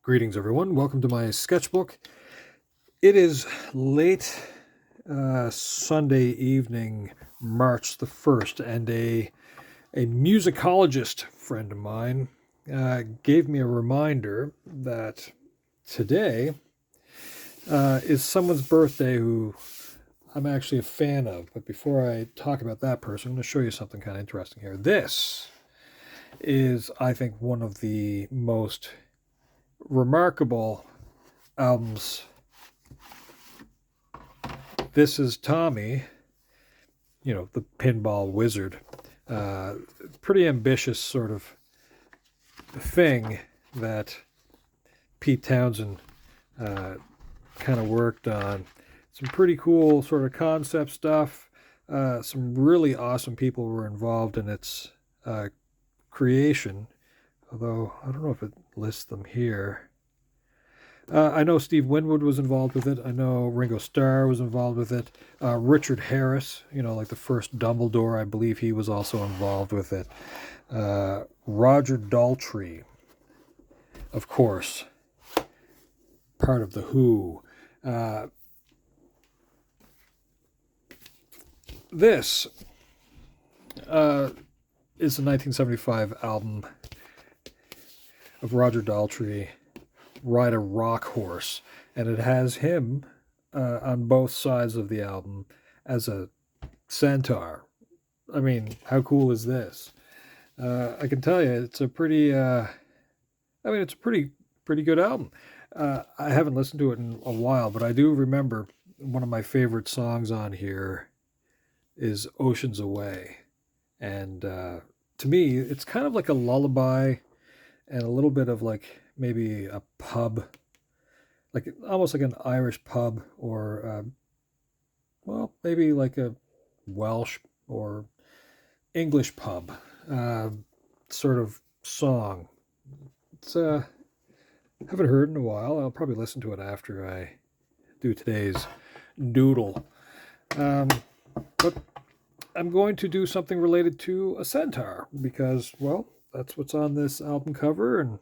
Greetings, everyone. Welcome to my sketchbook. It is late Sunday evening, March the 1st, and a musicologist friend of mine gave me a reminder that today is someone's birthday who I'm actually a fan of. But before I talk about that person, I'm going to show you something kind of interesting here. This is, I think, one of the most remarkable albums. This is Tommy, the pinball wizard. Pretty ambitious sort of thing that Pete Townsend kind of worked on. Some pretty cool sort of concept stuff. Some really awesome people were involved in its creation, although I don't know if it lists them here. I know Steve Winwood was involved with it. I know Ringo Starr was involved with it. Richard Harris, like the first Dumbledore, I believe he was also involved with it. Roger Daltrey, of course, part of The Who. This is the 1975 album of Roger Daltrey, Ride a Rock Horse, and it has him on both sides of the album as a centaur. I mean, how cool is this? I can tell you, it's a pretty. It's a pretty good album. I haven't listened to it in a while, but I do remember one of my favorite songs on here is "Oceans Away," and to me, it's kind of like a lullaby, and a little bit of like maybe a pub, like almost like an Irish pub, or maybe like a Welsh or English pub sort of song. It's haven't heard in a while. I'll probably listen to it after I do today's doodle. But I'm going to do something related to a centaur because, well, that's what's on this album cover, and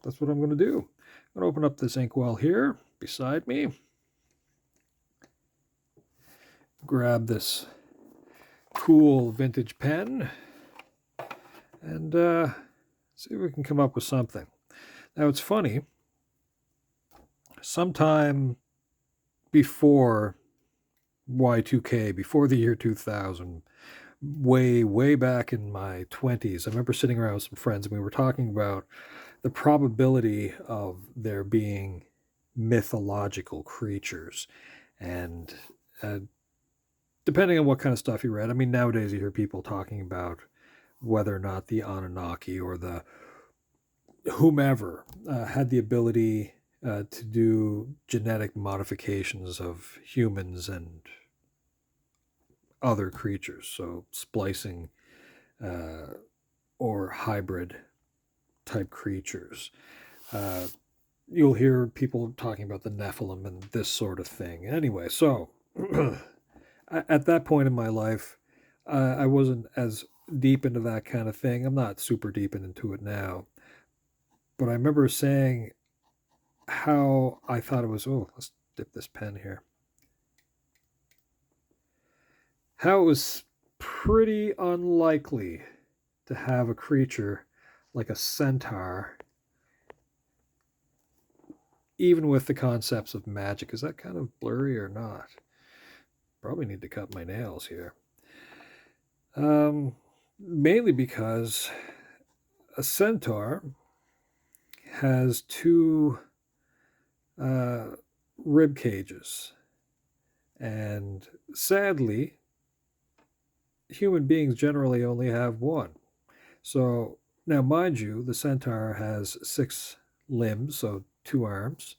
that's what I'm going to do. I'm going to open up this inkwell here beside me. Grab this cool vintage pen and see if we can come up with something. Now, it's funny. Sometime before Y2K, before the year 2000, way back in my 20s, I remember sitting around with some friends and we were talking about the probability of there being mythological creatures. And depending on what kind of stuff you read, I mean, nowadays you hear people talking about whether or not the Anunnaki or the whomever had the ability to do genetic modifications of humans and other creatures, so splicing or hybrid type creatures. You'll hear people talking about the Nephilim and this sort of thing. Anyway, so at that point in my life, I wasn't as deep into that kind of thing. I'm not super deep into it now. But I remember saying how I thought it was, let's dip this pen here. How it was pretty unlikely to have a creature like a centaur, even with the concepts of magic. Is that kind of blurry or not? Probably need to cut my nails here. Mainly because a centaur has two rib cages, and sadly, human beings generally only have one. So now, mind you, the centaur has 6 limbs, so 2 arms.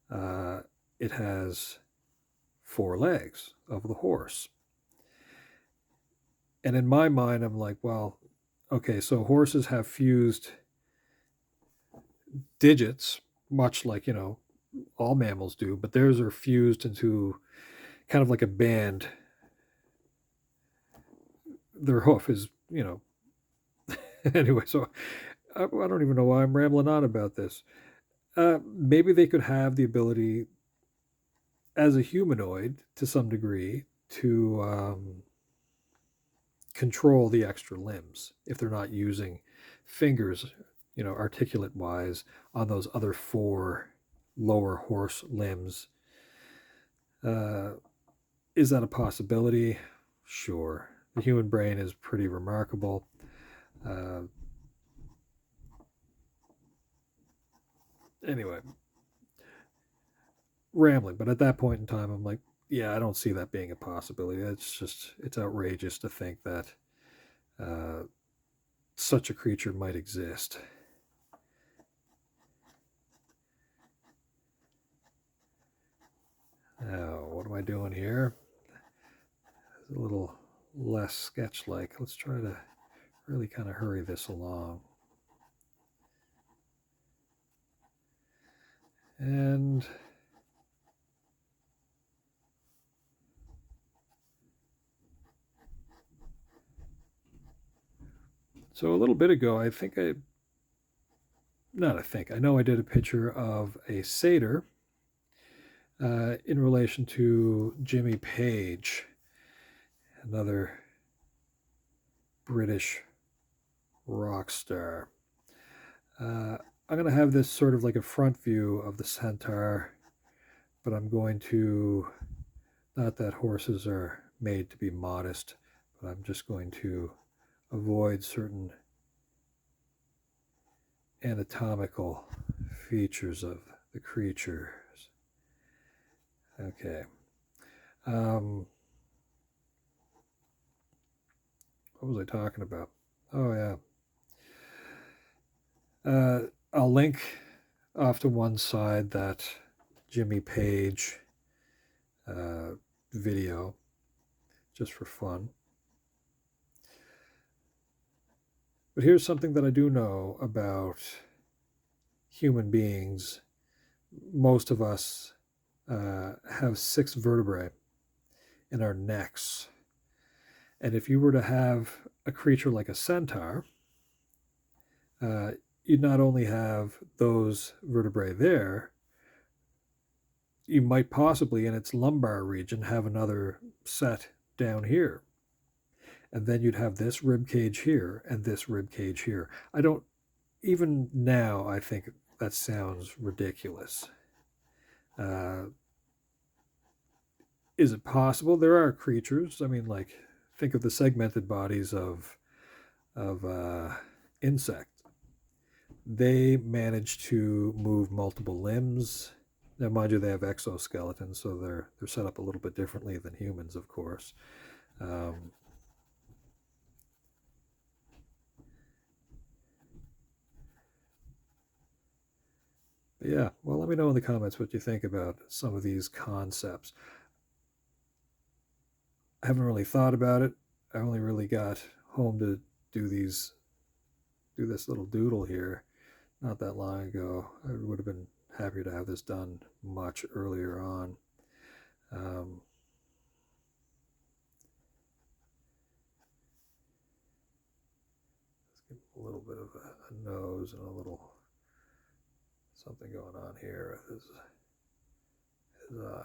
It has 4 legs of the horse. And in my mind, I'm like, well, okay, so horses have fused digits, much like, all mammals do, but theirs are fused into kind of like a band. Their hoof is, anyway, so I don't even know why I'm rambling on about this. Maybe they could have the ability as a humanoid to some degree to control the extra limbs if they're not using fingers, articulate wise, on those other four lower horse limbs. Uh, is that a possibility? Sure. The human brain is pretty remarkable. Anyway, rambling, but at that point in time, I'm like, yeah, I don't see that being a possibility. It's outrageous to think that uh, such a creature might exist. Now, what am I doing here? It's a little less sketch-like. Let's try to really kind of hurry this along. And so a little bit ago, I know I did a picture of a satyr in relation to Jimmy Page, another British rock star. I'm going to have this sort of like a front view of the Centaur, but I'm going to, not that horses are made to be modest, but I'm just going to avoid certain anatomical features of the creatures. Okay. What was I talking about? Oh, yeah. I'll link off to one side that Jimmy Page video just for fun. But here's something that I do know about human beings. Most of us have 6 vertebrae in our necks. And if you were to have a creature like a centaur, you'd not only have those vertebrae there, you might possibly in its lumbar region have another set down here. And then you'd have this rib cage here and this rib cage here. Even now, I think that sounds ridiculous. Is it possible? There are creatures. I mean, like, think of the segmented bodies of insects. They manage to move multiple limbs. Now, mind you, they have exoskeletons, so they're set up a little bit differently than humans, of course. But yeah, well, let me know in the comments what you think about some of these concepts. I haven't really thought about it. I only really got home to do this little doodle here not that long ago. I would have been happier to have this done much earlier on. Let's give him a little bit of a nose and a little something going on here with his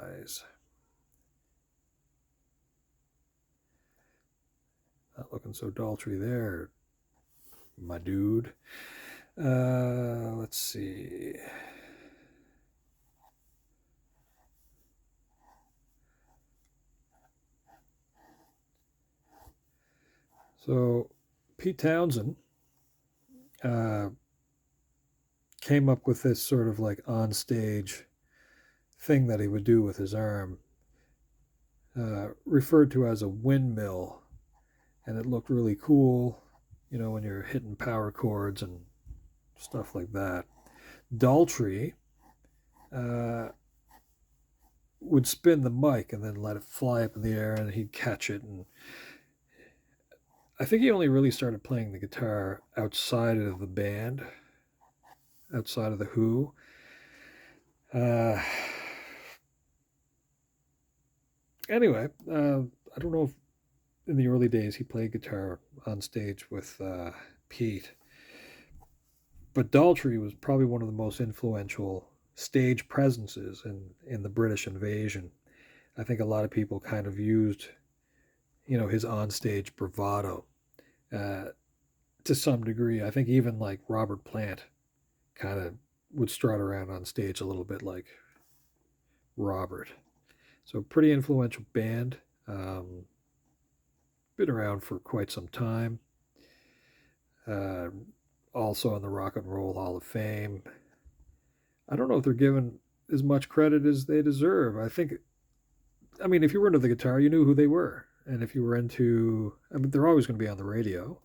eyes. Not looking so Daltrey there, my dude. Let's see. So Pete Townsend came up with this sort of like on stage thing that he would do with his arm, referred to as a windmill, and it looked really cool, when you're hitting power chords and stuff like that. Daltrey would spin the mic and then let it fly up in the air, and he'd catch it. And I think he only really started playing the guitar outside of the band, outside of the Who. Anyway, I don't know if in the early days he played guitar on stage with Pete. But Daltrey was probably one of the most influential stage presences in the British invasion. I think a lot of people kind of used, his onstage bravado uh, to some degree. I think even like Robert Plant kind of would strut around on stage a little bit like Robert. So pretty influential band. Um, been around for quite some time. Uh, Also in the Rock and Roll Hall of Fame. I don't know if they're given as much credit as they deserve. I mean, if you were into the guitar, you knew who they were. And if you were into, I mean, they're always going to be on the radio.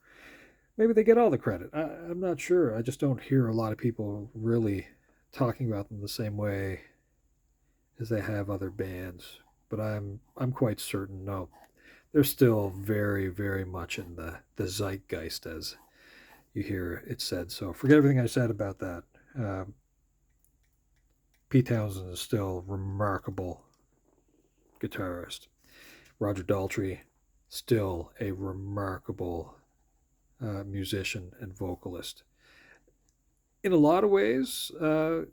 Maybe they get all the credit. I'm not sure. I just don't hear a lot of people really talking about them the same way as they have other bands. But I'm quite certain no, they're still very very much in the zeitgeist as you hear it said. So forget everything I said about that. Um, Pete Townsend is still a remarkable guitarist. Roger Daltrey, still a remarkable musician and vocalist. In a lot of ways,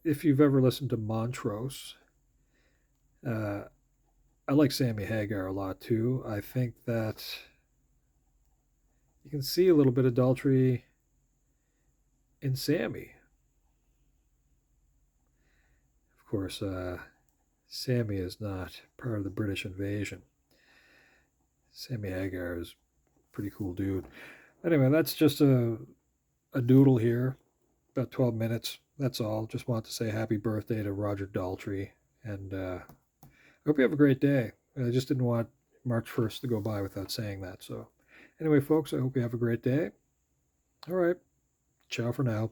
if you've ever listened to Montrose, uh, I like Sammy Hagar a lot too. I think that you can see a little bit of Daltrey in Sammy. Of course, Sammy is not part of the British invasion. Sammy Hagar is a pretty cool dude. Anyway, that's just a doodle here, about 12 minutes. That's all. Just want to say happy birthday to Roger Daltrey. And I hope you have a great day. I just didn't want March 1st to go by without saying that. So, anyway, folks, I hope you have a great day. All right. Ciao for now.